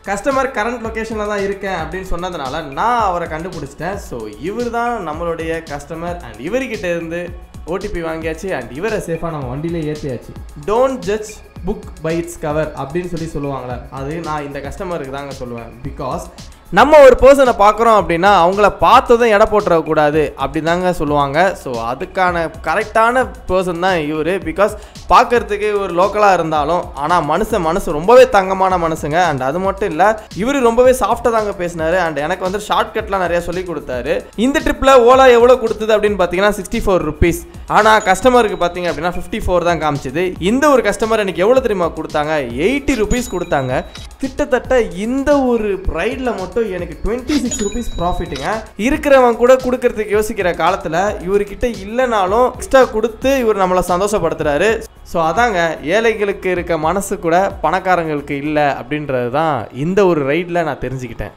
Customer current லொக்கேஷனில் தான் இருக்கேன் அப்படின்னு சொன்னதுனால நான் அவரை கண்டுபிடிச்சிட்டேன். ஸோ இவர் தான் நம்மளுடைய கஸ்டமர் அண்ட் இவர்கிட்ட இருந்து ஓடிபி வாங்கியாச்சு அண்ட் இவரை சேஃபாக நம்ம வண்டியிலே ஏற்றியாச்சு. Don't judge book by its cover அப்படின்னு சொல்லுவாங்களே, அது நான் இந்த கஸ்டமருக்கு தாங்க சொல்லுவேன். பிகாஸ் நம்ம ஒரு பர்சனை பார்க்குறோம் அப்படின்னா அவங்கள பார்த்ததும் எடை போட்டுறக்கூடாது அப்படி தாங்க சொல்லுவாங்க. ஸோ அதுக்கான கரெக்டான பர்சன் தான் இவர். பிகாஸ் பார்க்குறதுக்கு ஒரு லோக்கலாக இருந்தாலும் ஆனால் மனசு ரொம்பவே தங்கமான மனசுங்க. அண்ட் அது மட்டும் இல்லை, இவர் ரொம்பவே சாஃப்டாக தாங்க பேசினார் அண்ட் எனக்கு வந்து ஷார்ட்கட்லாம் நிறையா சொல்லி கொடுத்தாரு. இந்த ட்ரிப்பில் ஓலா எவ்வளோ கொடுத்தது அப்படின்னு பார்த்தீங்கன்னா 64 rupees. ஆனால் கஸ்டமருக்கு பார்த்தீங்க அப்படின்னா 54 தான் காமிச்சிது. இந்த ஒரு கஸ்டமர் எனக்கு எவ்வளோ தெரியுமா கொடுத்தாங்க? 80 rupees கொடுத்தாங்க. கிட்டத்தட்ட இந்த ஒரு ரைடில் மட்டும் எனக்கு 26 rupees ப்ராஃபிட்டுங்க. இருக்கிறவன் கூட கொடுக்கறதுக்கு யோசிக்கிற காலத்தில் இவர்கிட்ட இல்லைனாலும் எக்ஸ்ட்ரா கொடுத்து இவர் நம்மளை சந்தோஷப்படுத்துறாரு. ஸோ அதாங்க, ஏழைகளுக்கு இருக்க மனசு கூட பணக்காரங்களுக்கு இல்லை அப்படின்றது தான் இந்த ஒரு ரைடில் நான் தெரிஞ்சுக்கிட்டேன்.